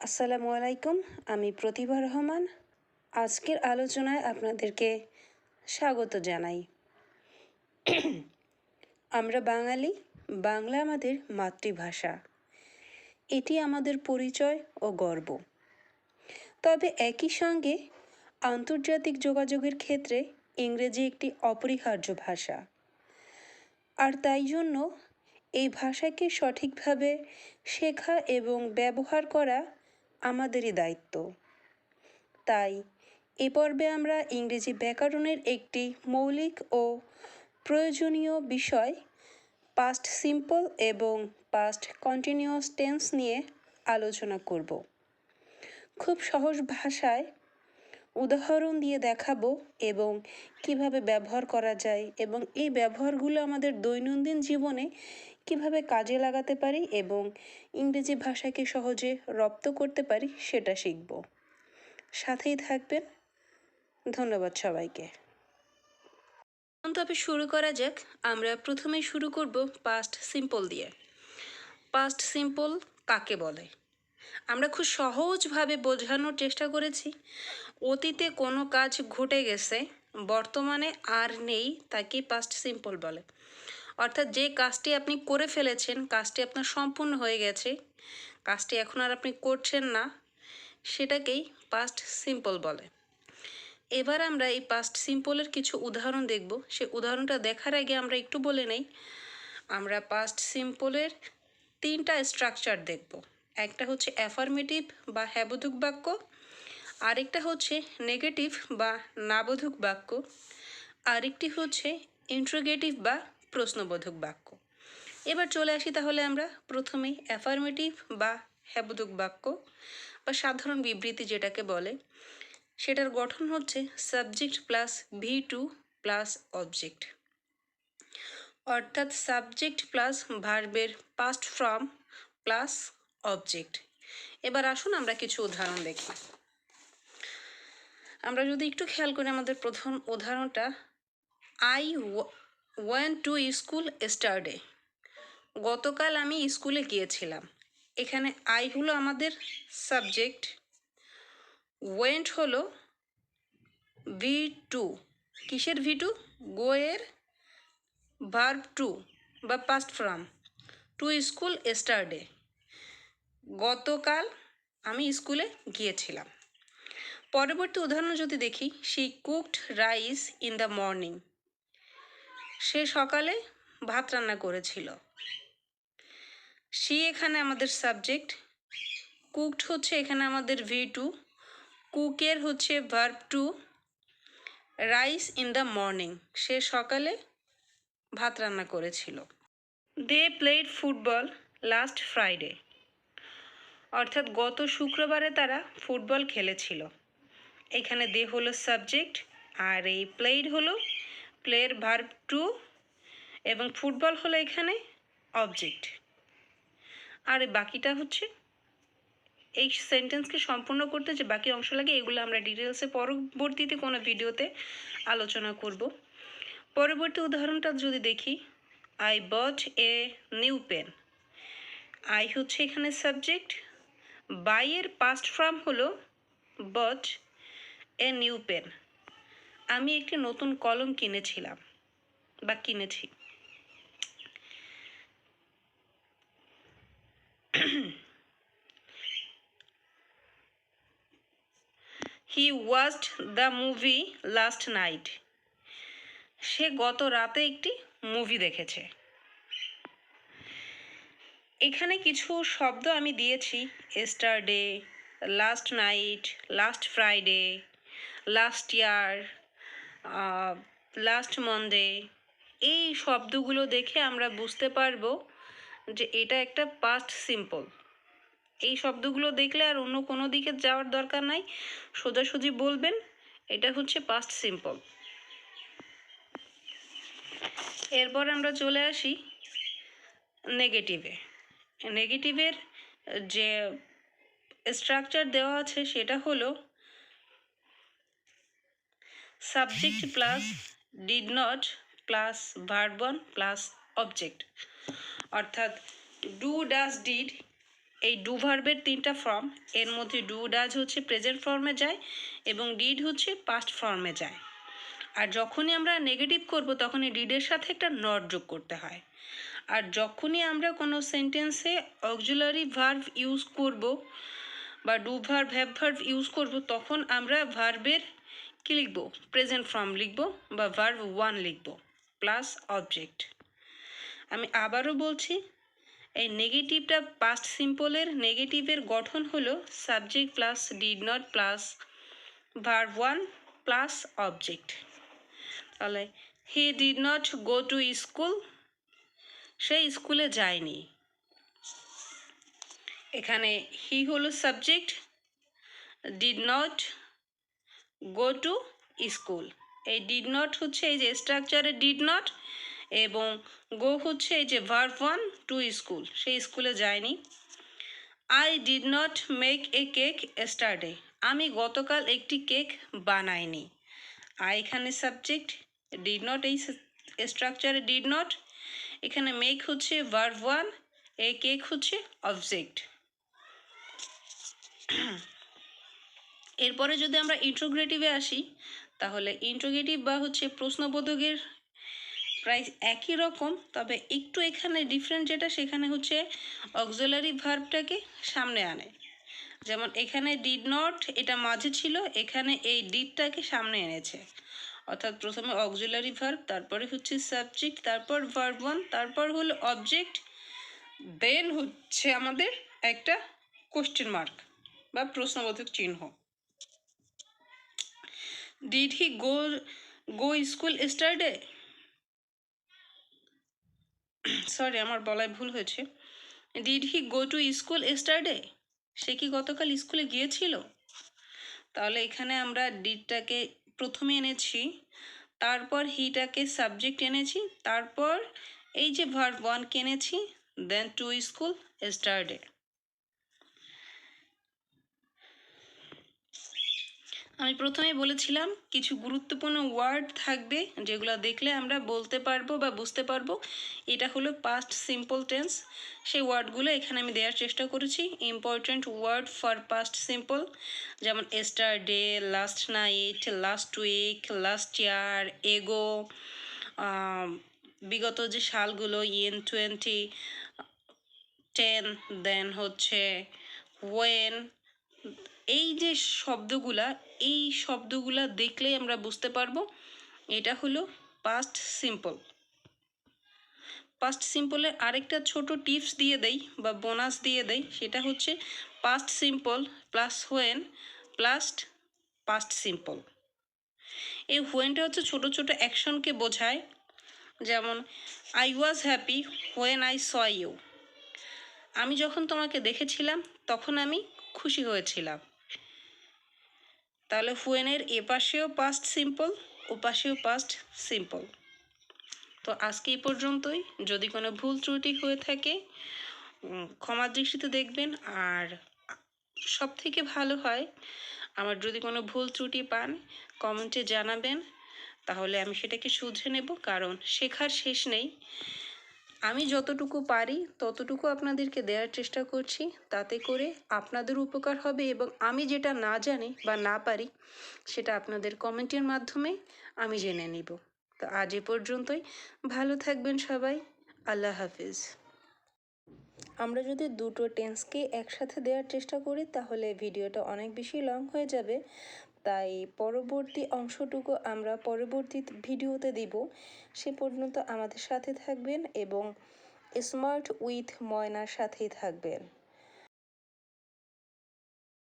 আসসালামু আলাইকুম, আমি প্রতিভা রহমান। আজকের আলোচনায় আপনাদেরকে স্বাগত জানাই। আমরা বাঙালি, বাংলা আমাদের মাতৃভাষা। এটি আমাদের পরিচয় ও গর্ব। তবে একই সঙ্গে আন্তর্জাতিক যোগাযোগের ক্ষেত্রে ইংরেজি একটি অপরিহার্য ভাষা। আর তাই জন্য এই ভাষাকে সঠিকভাবে শেখা এবং ব্যবহার করা আমাদেরই দায়িত্ব। তাই এ পর্বে আমরা ইংরেজি ব্যাকরণের একটি মৌলিক ও প্রয়োজনীয় বিষয় পাস্ট সিম্পল এবং পাস্ট কন্টিনিউয়াস টেন্স নিয়ে আলোচনা করব। খুব সহজ ভাষায় উদাহরণ দিয়ে দেখাবো এবং কিভাবে ব্যবহার করা যায় এবং এই ব্যবহারগুলো আমাদের দৈনন্দিন জীবনে কিভাবে কাজে লাগাতে পারি এবং ইংরেজি ভাষাকে সহজে রপ্ত করতে পারি সেটা শিখব। সাথেই থাকবেন। ধন্যবাদ সবাইকে। তবে শুরু করা যাক। আমরা প্রথমেই শুরু করব পাস্ট সিম্পল দিয়ে। পাস্ট সিম্পল কাকে বলে? আমরা খুব সহজভাবে বোঝানোর চেষ্টা করেছি। অতীতে কোনো কাজ ঘটে গেছে, বর্তমানে আর নেই, তাকে পাস্ট সিম্পল বলে। অর্থাৎ যে কাজটি আপনি করে ফেলেছেন, কাজটি আপনার সম্পূর্ণ হয়ে গেছে, কাজটি এখন আর আপনি করছেন না, সেটাকেই পাস্ট সিম্পল বলে। এবার আমরা এই পাস্ট সিম্পলের কিছু উদাহরণ দেখব। সে উদাহরণটা দেখার আগে আমরা একটু বলে নেই, আমরা পাস্ট সিম্পলের 3টা স্ট্রাকচার দেখব। একটা হচ্ছে অ্যাফার্মেটিভ বা হ্যাবোধক বাক্য, আরেকটা হচ্ছে নেগেটিভ বা নাবোধক বাক্য, আরেকটি হচ্ছে ইন্ট্রোগেটিভ বা প্রশ্নবোধক বাক্য। এবার চলে আসি তাহলে আমরা প্রথমেই অ্যাফার্মেটিভ বা হ্যাবোধক বাক্য বা সাধারণ বিবৃতি যেটাকে বলে, সেটার গঠন হচ্ছে subject plus V2 plus object, অর্থাৎ সাবজেক্ট প্লাস ভার্বের পাস্ট ফর্ম প্লাস অবজেক্ট। এবার আসুন আমরা কিছু উদাহরণ দেখি। আমরা যদি একটু খেয়াল করি আমাদের প্রথম উদাহরণটা, I went to school yesterday. গতকাল আমি স্কুলে গিয়েছিলাম। এখানে আই হলো আমাদের সাবজেক্ট, ওয়েন্ট হলো V2। কিসের V2? গো এর ভার্ব টু বা past form, to school yesterday. গতকাল আমি স্কুলে গিয়েছিলাম। পরবর্তী উদাহরণ যদি দেখি, she cooked rice in the morning. সে সকালে ভাত রান্না করেছিল। শি এখানে আমাদের সাবজেক্ট, কুকড হচ্ছে এখানে আমাদের V2, কুকের হচ্ছে verb two, rice in the morning, সে সকালে ভাত রান্না করেছিল। They played football last Friday, অর্থাৎ গত শুক্রবারে তারা ফুটবল খেলেছিল। এখানে দে হলো সাবজেক্ট আর এই প্লেড হলো প্লের ভার্ব টু এবং ফুটবল হলো এখানে অবজেক্ট। আর বাকিটা হচ্ছে এই সেন্টেন্সকে সম্পূর্ণ করতে যে বাকি অংশ লাগে, এগুলো আমরা ডিটেলসে পরবর্তীতে কোনো ভিডিওতে আলোচনা করব। পরবর্তী উদাহরণটা যদি দেখি, I bought a new pen. I হচ্ছে এখানে সাবজেক্ট, বাইয়ের পাস্ট ফর্ম হলো বট, এ নিউ পেন। আমি একটি নতুন কলম কিনেছিলাম বা কিনেছি। He watched the movie last night. সে গত রাতে একটি মুভি দেখেছে। এখানে কিছু শব্দ আমি দিয়েছি, yesterday, last night, last Friday, last year, last Monday. এই শব্দগুলো দেখে আমরা বুঝতে পারবো যে এটা একটা পাস্ট সিম্পল। এই শব্দগুলো দেখলে আর অন্য কোনো দিকে যাওয়ার দরকার নাই, সোজাসুজি বলবেন এটা হচ্ছে পাস্ট সিম্পল। এরপর আমরা চলে আসি নেগেটিভে। নেগেটিভের যে স্ট্রাকচার দেওয়া আছে সেটা হলো subject plus did not plus verb one plus object, অর্থাৎ ডু ডাজ ডিড এই ডু ভার্বের 3টা ফর্ম, এর মধ্যে ডু ডাজ হচ্ছে প্রেজেন্ট ফর্মে যায় এবং ডিড হচ্ছে পাস্ট ফর্মে যায়। আর যখনই আমরা নেগেটিভ করব তখনই ডিডের সাথে একটা নট যোগ করতে হয়। আর যখনই আমরা কোনো সেন্টেন্সে অক্সিলারি ভার্ব ইউজ করব বা do verb have verb use করব, তখন আমরা ভার্বের কী লিখব, প্রেজেন্ট ফর্ম লিখব বা ভার্ব 1 লিখব প্লাস অবজেক্ট। আমি আবারও বলছি, এই নেগেটিভটা পাস্ট সিম্পলের নেগেটিভের গঠন হলো subject plus did not plus verb 1 plus object. তাহলে he did not go to school, সে স্কুলে যায়নি। এখানে হি হলো subject, did not go to school, এই ডিড নট হচ্ছে এই যে স্ট্রাকচারে ডিড নট এবং গো হচ্ছে এই যে ভার্ব 1 টু স্কুল, সে স্কুলে যায়নি। I did not make a cake yesterday, আমি গতকাল একটি কেক বানাইনি। আই এখানে সাবজেক্ট, ডিড নট এই স্ট্রাকচারে ডিড নট, এখানে মেক হচ্ছে ভার্ব 1, এ কেক হচ্ছে অবজেক্ট। এরপরে যদি আমরা ইন্ট্রোগেটিভে আসি, তাহলে ইন্ট্রোগেটিভ বা হচ্ছে প্রশ্নবোধকের প্রায় একই রকম, তবে একটু এখানে ডিফারেন্ট যেটা, সেখানে হচ্ছে অক্সিলারি ভার্বটাকে সামনে আনে। যেমন এখানে ডিড নট এটা মাঝে ছিল, এখানে এই ডিডটাকে সামনে এনেছে। অর্থাৎ প্রথমে অক্সিলারি ভার্ব, তারপরে হচ্ছে সাবজেক্ট, তারপর ভার্ব 1, তারপর হলো অবজেক্ট, দেন হচ্ছে আমাদের একটা কোশ্চেন মার্ক বা প্রশ্নবোধক চিহ্ন। Did he go school yesterday, sorry আমার বলায় ভুল হয়েছে, did he go to school yesterday, সে কি গতকাল স্কুলে গিয়েছিল। তাহলে এখানে আমরা ডিডটাকে প্রথমে এনেছি, তারপর হিটাকে সাবজেক্ট এনেছি, তারপর এই যে ভার্ব 1 এনেছি, দেন টু স্কুল এস্টারডে। আমি প্রথমে বলেছিলাম কিছু গুরুত্বপূর্ণ ওয়ার্ড থাকবে যেগুলো দেখলে আমরা বলতে পারবো বা বুঝতে পারবো এটা হলো পাস্ট সিম্পল টেন্স। সেই ওয়ার্ডগুলো এখানে আমি দেওয়ার চেষ্টা করেছি। Important word for past simple যেমন yesterday, last night, last week, last year, ago, বিগত যে সালগুলো ইন 2010, দেন হচ্ছে ওয়েন। এই যে শব্দগুলা দেখলেই আমরা বুঝতে পারবো এটা হলো পাস্ট সিম্পল। পাস্ট সিম্পলের আরেকটা ছোট টিপস দিয়ে দেই বা বোনাস দিয়ে দেই, সেটা হচ্ছে past simple plus when plus past simple. এই হোয়েনটা হচ্ছে ছোট ছোট অ্যাকশনকে বোঝায়। যেমন I was happy when I saw you, আমি যখন তোমাকে দেখেছিলাম তখন আমি খুশি হয়েছিলাম। তাহলে হোয়েনের এপাশেও পাস্ট সিম্পল, ওপাশেও পাস্ট সিম্পল। তো আজকে এই পর্যন্তই। যদি কোনো ভুল ত্রুটি হয়ে থাকে ক্ষমা দৃষ্টিতে দেখবেন। আর সব থেকে ভালো হয় আমার যদি কোনো ভুল ত্রুটি পান কমেন্টে জানাবেন, তাহলে আমি সেটাকে শুধরে নেব। কারণ শেখার শেষ নেই, আমি যতটুকু পারি ততটুকু আপনাদেরকে দেওয়ার চেষ্টা করছি, তাতে করে আপনাদের উপকার হবে এবং আমি যেটা না জানি বা না পারি সেটা আপনাদের কমেন্টের মাধ্যমে আমি জেনে নিব। তো আজ এ পর্যন্তই, ভালো থাকবেন সবাই, আল্লাহ হাফিজ। আমরা যদি দুটো টেন্সকে একসাথে দেওয়ার চেষ্টা করি তাহলে ভিডিওটা অনেক বেশি লং হয়ে যাবে, তাই পরবর্তী অংশটুকু আমরা পরবর্তী ভিডিওতে দিব। সে পর্যন্ত আমাদের সাথে থাকবেন এবং স্মার্ট উইথ ময়নার সাথেই থাকবেন।